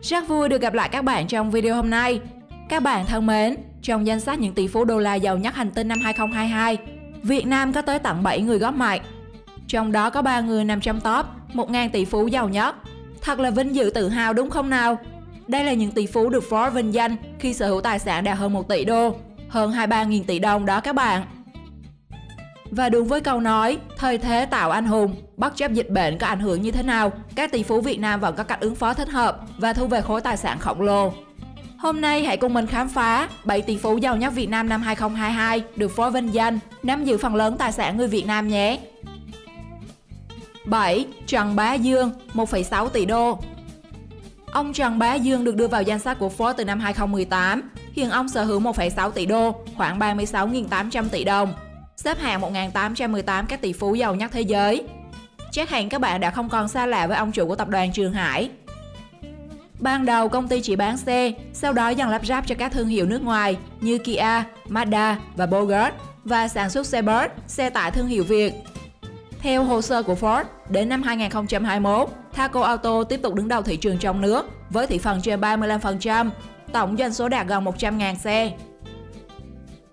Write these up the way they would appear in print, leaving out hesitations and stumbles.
Rất vui được gặp lại các bạn trong video hôm nay. Các bạn thân mến, trong danh sách những tỷ phú đô la giàu nhất hành tinh năm 2022, Việt Nam có tới tận 7 người góp mặt. Trong đó có 3 người nằm trong top 1.000 tỷ phú giàu nhất. Thật là vinh dự tự hào đúng không nào? Đây là những tỷ phú được Forbes vinh danh khi sở hữu tài sản đạt hơn 1 tỷ đô, hơn 23.000 tỷ đồng đó các bạn. Và đúng với câu nói, thời thế tạo anh hùng, bất chấp dịch bệnh có ảnh hưởng như thế nào, các tỷ phú Việt Nam vẫn có cách ứng phó thích hợp và thu về khối tài sản khổng lồ. Hôm nay hãy cùng mình khám phá 7 tỷ phú giàu nhất Việt Nam năm 2022 được Forbes vinh danh, nắm giữ phần lớn tài sản người Việt Nam nhé. 7. Trần Bá Dương, 1,6 tỷ đô. Ông Trần Bá Dương được đưa vào danh sách của Forbes từ năm 2018. Hiện ông sở hữu 1,6 tỷ đô, khoảng 36.800 tỷ đồng, xếp hạng 1.818 các tỷ phú giàu nhất thế giới. Chắc hẳn các bạn đã không còn xa lạ với ông chủ của tập đoàn Trường Hải. Ban đầu công ty chỉ bán xe, sau đó dần lắp ráp cho các thương hiệu nước ngoài như Kia, Mazda và Bogart và sản xuất xe bus, xe tải thương hiệu Việt. Theo hồ sơ của Forbes, đến năm 2021, Thaco Auto tiếp tục đứng đầu thị trường trong nước với thị phần trên 35%, tổng doanh số đạt gần 100.000 xe.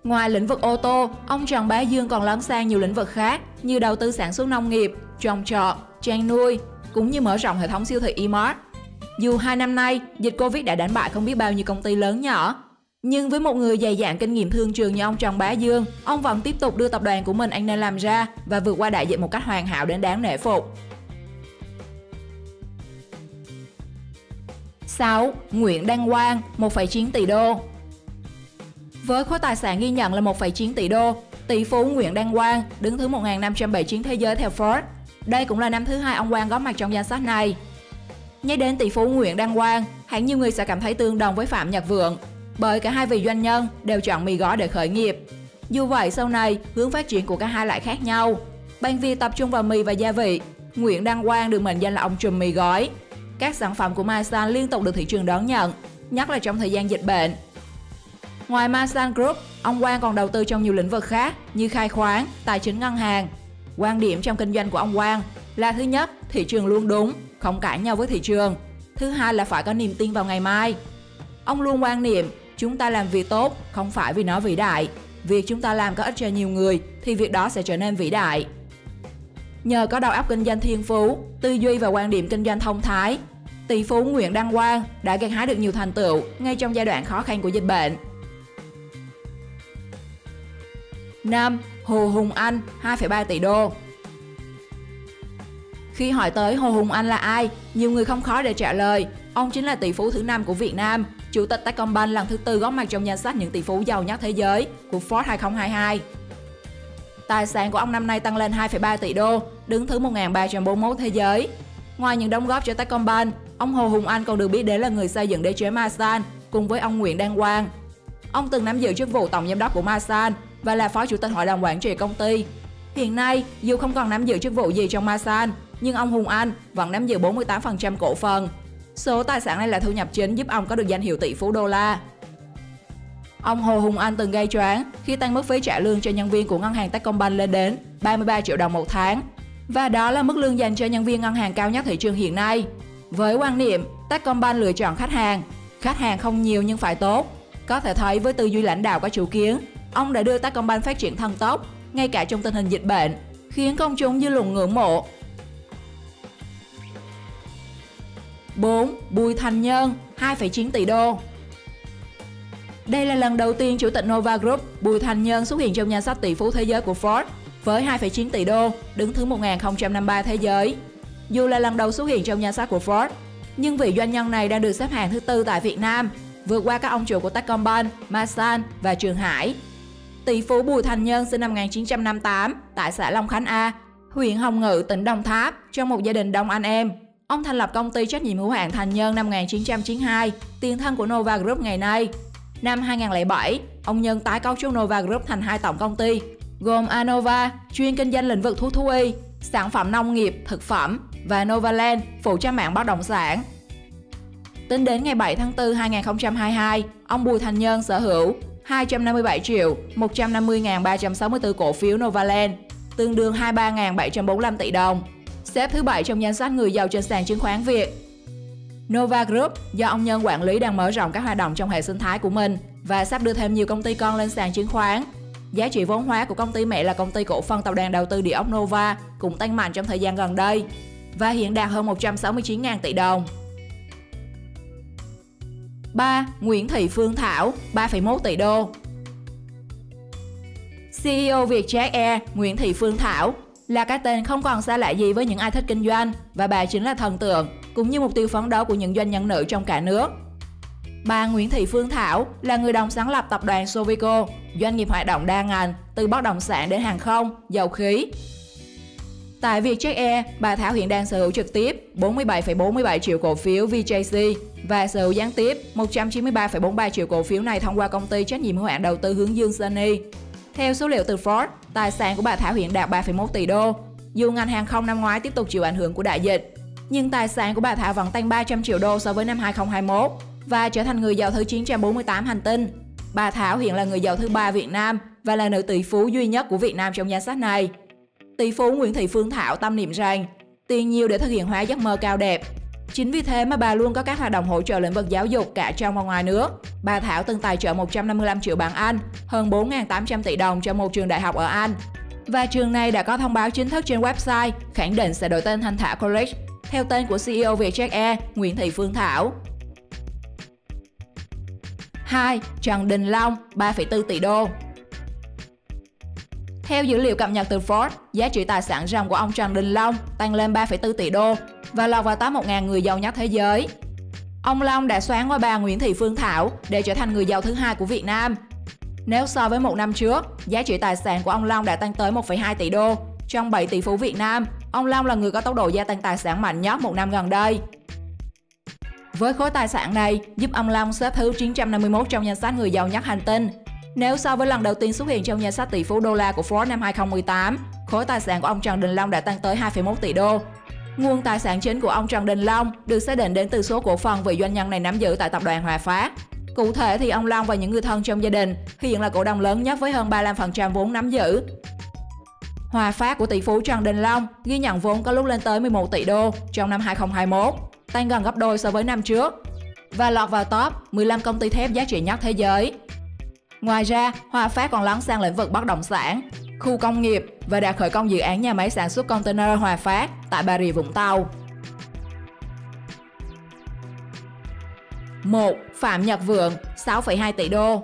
Ngoài lĩnh vực ô tô, ông Trần Bá Dương còn lấn sang nhiều lĩnh vực khác như đầu tư sản xuất nông nghiệp, trồng trọt, chăn nuôi, cũng như mở rộng hệ thống siêu thị E-Mart. Dù 2 năm nay, dịch Covid đã đánh bại không biết bao nhiêu công ty lớn nhỏ, nhưng với một người dày dạn kinh nghiệm thương trường như ông Trần Bá Dương, ông vẫn tiếp tục đưa tập đoàn của mình anh nên làm ra và vượt qua đại dịch một cách hoàn hảo đến đáng nể phục. 6. Nguyễn Đăng Quang, 1,9 tỷ đô. Với khối tài sản ghi nhận là 1,9 tỷ đô, tỷ phú Nguyễn Đăng Quang đứng thứ 1.579 thế giới theo Forbes. Đây cũng là năm thứ 2 ông Quang góp mặt trong danh sách này. Nhắc đến tỷ phú Nguyễn Đăng Quang, hẳn nhiều người sẽ cảm thấy tương đồng với Phạm Nhật Vượng, bởi cả hai vị doanh nhân đều chọn mì gói để khởi nghiệp. Dù vậy, sau này, hướng phát triển của cả hai lại khác nhau. Bằng việc tập trung vào mì và gia vị, Nguyễn Đăng Quang được mệnh danh là ông trùm mì gói. Các sản phẩm của Masan liên tục được thị trường đón nhận, nhất là trong thời gian dịch bệnh. Ngoài Masan Group, ông Quang còn đầu tư trong nhiều lĩnh vực khác như khai khoáng, tài chính ngân hàng. Quan điểm trong kinh doanh của ông Quang là: thứ nhất, thị trường luôn đúng, không cãi nhau với thị trường. Thứ hai là phải có niềm tin vào ngày mai. Ông luôn quan niệm chúng ta làm việc tốt không phải vì nó vĩ đại. Việc chúng ta làm có ích cho nhiều người thì việc đó sẽ trở nên vĩ đại. Nhờ có đầu óc kinh doanh thiên phú, tư duy và quan điểm kinh doanh thông thái, tỷ phú Nguyễn Đăng Quang đã gặt hái được nhiều thành tựu ngay trong giai đoạn khó khăn của dịch bệnh. 5. Hồ Hùng Anh, 2,3 tỷ đô. Khi hỏi tới Hồ Hùng Anh là ai, nhiều người không khó để trả lời. Ông chính là tỷ phú thứ 5 của Việt Nam, chủ tịch Techcombank lần thứ 4 góp mặt trong danh sách những tỷ phú giàu nhất thế giới của Forbes 2022. Tài sản của ông năm nay tăng lên 2,3 tỷ đô, đứng thứ 1.341 thế giới. Ngoài những đóng góp cho Techcombank, ông Hồ Hùng Anh còn được biết đến là người xây dựng đế chế Masan cùng với ông Nguyễn Đăng Quang. Ông từng nắm giữ chức vụ tổng giám đốc của Masan và là phó chủ tịch hội đồng quản trị công ty. Hiện nay, dù không còn nắm giữ chức vụ gì trong Masan, nhưng ông Hùng Anh vẫn nắm giữ 48% cổ phần. Số tài sản này là thu nhập chính giúp ông có được danh hiệu tỷ phú đô la. Ông Hồ Hùng Anh từng gây choáng khi tăng mức phí trả lương cho nhân viên của ngân hàng Techcombank lên đến 33 triệu đồng một tháng. Và đó là mức lương dành cho nhân viên ngân hàng cao nhất thị trường hiện nay. Với quan niệm Techcombank lựa chọn khách hàng không nhiều nhưng phải tốt. Có thể thấy với tư duy lãnh đạo có chủ kiến, ông đã đưa Techcombank phát triển thần tốc, ngay cả trong tình hình dịch bệnh, khiến công chúng dư luận ngưỡng mộ. 4. Bùi Thành Nhân, 2,9 tỷ đô. Đây là lần đầu tiên chủ tịch Nova Group Bùi Thành Nhân xuất hiện trong danh sách tỷ phú thế giới của Forbes với 2,9 tỷ đô, đứng thứ 1053 thế giới. Dù là lần đầu xuất hiện trong danh sách của Forbes, nhưng vị doanh nhân này đang được xếp hạng thứ 4 tại Việt Nam, vượt qua các ông chủ của Techcombank, Masan và Trường Hải. Tỷ phú Bùi Thành Nhân sinh năm 1958 tại xã Long Khánh A, huyện Hồng Ngự, tỉnh Đồng Tháp, trong một gia đình đông anh em. Ông thành lập công ty trách nhiệm hữu hạn Thành Nhân năm 1992, tiền thân của Nova Group ngày nay. Năm 2007, ông Nhân tái cấu trúc Nova Group thành 2 tổng công ty, gồm Anova, chuyên kinh doanh lĩnh vực thuốc thú y, sản phẩm nông nghiệp, thực phẩm, và Novaland, phụ trách mảng bất động sản. Tính đến ngày 7 tháng 4 2022, ông Bùi Thành Nhân sở hữu 257.150.364 cổ phiếu Novaland, tương đương 23.745 tỷ đồng, xếp thứ 7 trong danh sách người giàu trên sàn chứng khoán Việt. Nova Group do ông Nhân quản lý đang mở rộng các hoạt động trong hệ sinh thái của mình và sắp đưa thêm nhiều công ty con lên sàn chứng khoán. Giá trị vốn hóa của công ty mẹ là công ty cổ phần tập đoàn đầu tư địa ốc Nova cũng tăng mạnh trong thời gian gần đây và hiện đạt hơn 169.000 tỷ đồng. 3. Nguyễn Thị Phương Thảo, 3,1 tỷ đô. CEO Vietjet Air Nguyễn Thị Phương Thảo là cái tên không còn xa lạ gì với những ai thích kinh doanh và bà chính là thần tượng cũng như mục tiêu phấn đấu của những doanh nhân nữ trong cả nước. Bà Nguyễn Thị Phương Thảo là người đồng sáng lập tập đoàn Sovico, doanh nghiệp hoạt động đa ngành từ bất động sản đến hàng không, dầu khí. Tại Vietjet Air, bà Thảo hiện đang sở hữu trực tiếp 47,47 triệu cổ phiếu VJC và sở hữu gián tiếp 193,43 triệu cổ phiếu này thông qua công ty trách nhiệm hữu hạn đầu tư Hướng Dương Sunny. Theo số liệu từ Forbes, tài sản của bà Thảo hiện đạt 3,1 tỷ đô. Dù ngành hàng không năm ngoái tiếp tục chịu ảnh hưởng của đại dịch, nhưng tài sản của bà Thảo vẫn tăng 300 triệu đô so với năm 2021 và trở thành người giàu thứ 948 hành tinh. Bà Thảo hiện là người giàu thứ 3 Việt Nam và là nữ tỷ phú duy nhất của Việt Nam trong danh sách này. Tỷ phú Nguyễn Thị Phương Thảo tâm niệm rằng tiền nhiều để thực hiện hóa giấc mơ cao đẹp. Chính vì thế mà bà luôn có các hoạt động hỗ trợ lĩnh vực giáo dục cả trong và ngoài nước. Bà Thảo từng tài trợ 155 triệu bảng Anh, hơn 4.800 tỷ đồng cho một trường đại học ở Anh. Và trường này đã có thông báo chính thức trên website khẳng định sẽ đổi tên thành Thảo College, theo tên của CEO Vietjet Air Nguyễn Thị Phương Thảo. 2. Trần Đình Long, 3,4 tỷ đô. Theo dữ liệu cập nhật từ Forbes, giá trị tài sản ròng của ông Trần Đình Long tăng lên 3,4 tỷ đô và lọt vào top 1.000 người giàu nhất thế giới. Ông Long đã xoán qua bà Nguyễn Thị Phương Thảo để trở thành người giàu thứ 2 của Việt Nam. Nếu so với một năm trước, giá trị tài sản của ông Long đã tăng tới 1,2 tỷ đô. Trong 7 tỷ phú Việt Nam, ông Long là người có tốc độ gia tăng tài sản mạnh nhất một năm gần đây. Với khối tài sản này, giúp ông Long xếp thứ 951 trong danh sách người giàu nhất hành tinh. Nếu so với lần đầu tiên xuất hiện trong danh sách tỷ phú đô la của Forbes năm 2018, khối tài sản của ông Trần Đình Long đã tăng tới 2,1 tỷ đô. Nguồn tài sản chính của ông Trần Đình Long được xác định đến từ số cổ phần vị doanh nhân này nắm giữ tại tập đoàn Hòa Phát. Cụ thể thì ông Long và những người thân trong gia đình hiện là cổ đông lớn nhất với hơn 35% vốn nắm giữ. Hòa Phát của tỷ phú Trần Đình Long ghi nhận vốn có lúc lên tới 11 tỷ đô trong năm 2021, tăng gần gấp đôi so với năm trước và lọt vào top 15 công ty thép giá trị nhất thế giới. Ngoài ra, Hòa Phát còn lấn sang lĩnh vực bất động sản, khu công nghiệp và đã khởi công dự án nhà máy sản xuất container Hòa Phát tại Bà Rịa Vũng Tàu. 1. Phạm Nhật Vượng, 6,2 tỷ đô.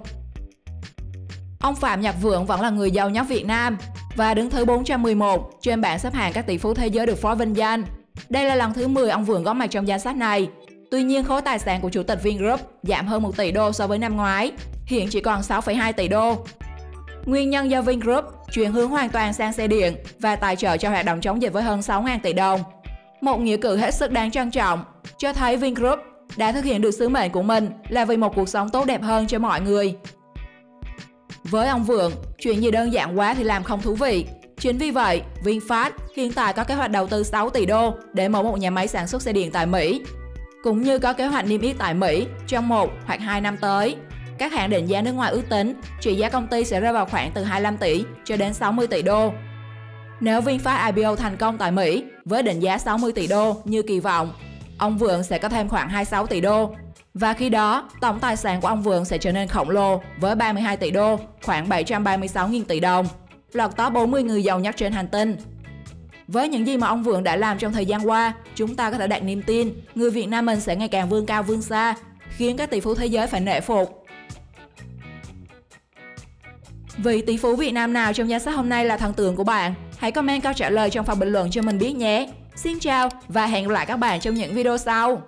Ông Phạm Nhật Vượng vẫn là người giàu nhất Việt Nam và đứng thứ 411 trên bảng xếp hạng các tỷ phú thế giới được Forbes vinh danh. Đây là lần thứ 10 ông Vượng góp mặt trong danh sách này. Tuy nhiên, khối tài sản của chủ tịch Vingroup giảm hơn 1 tỷ đô so với năm ngoái, hiện chỉ còn 6,2 tỷ đô. Nguyên nhân do Vingroup chuyển hướng hoàn toàn sang xe điện và tài trợ cho hoạt động chống dịch với hơn 6.000 tỷ đồng. Một nghĩa cử hết sức đáng trân trọng, cho thấy Vingroup đã thực hiện được sứ mệnh của mình là vì một cuộc sống tốt đẹp hơn cho mọi người. Với ông Vượng, chuyện gì đơn giản quá thì làm không thú vị. Chính vì vậy, VinFast hiện tại có kế hoạch đầu tư 6 tỷ đô để mở một nhà máy sản xuất xe điện tại Mỹ, cũng như có kế hoạch niêm yết tại Mỹ trong 1 hoặc 2 năm tới. Các hãng định giá nước ngoài ước tính trị giá công ty sẽ rơi vào khoảng từ 25 tỷ cho đến 60 tỷ đô. Nếu VinFast IPO thành công tại Mỹ với định giá 60 tỷ đô như kỳ vọng, ông Vượng sẽ có thêm khoảng 26 tỷ đô. Và khi đó, tổng tài sản của ông Vượng sẽ trở nên khổng lồ với 32 tỷ đô, khoảng 736.000 tỷ đồng, lọt top 40 người giàu nhất trên hành tinh. Với những gì mà ông Vượng đã làm trong thời gian qua, chúng ta có thể đặt niềm tin người Việt Nam mình sẽ ngày càng vươn cao vươn xa, khiến các tỷ phú thế giới phải nể phục. Vị tỷ phú Việt Nam nào trong danh sách hôm nay là thần tượng của bạn? Hãy comment câu trả lời trong phần bình luận cho mình biết nhé. Xin chào và hẹn gặp lại các bạn trong những video sau.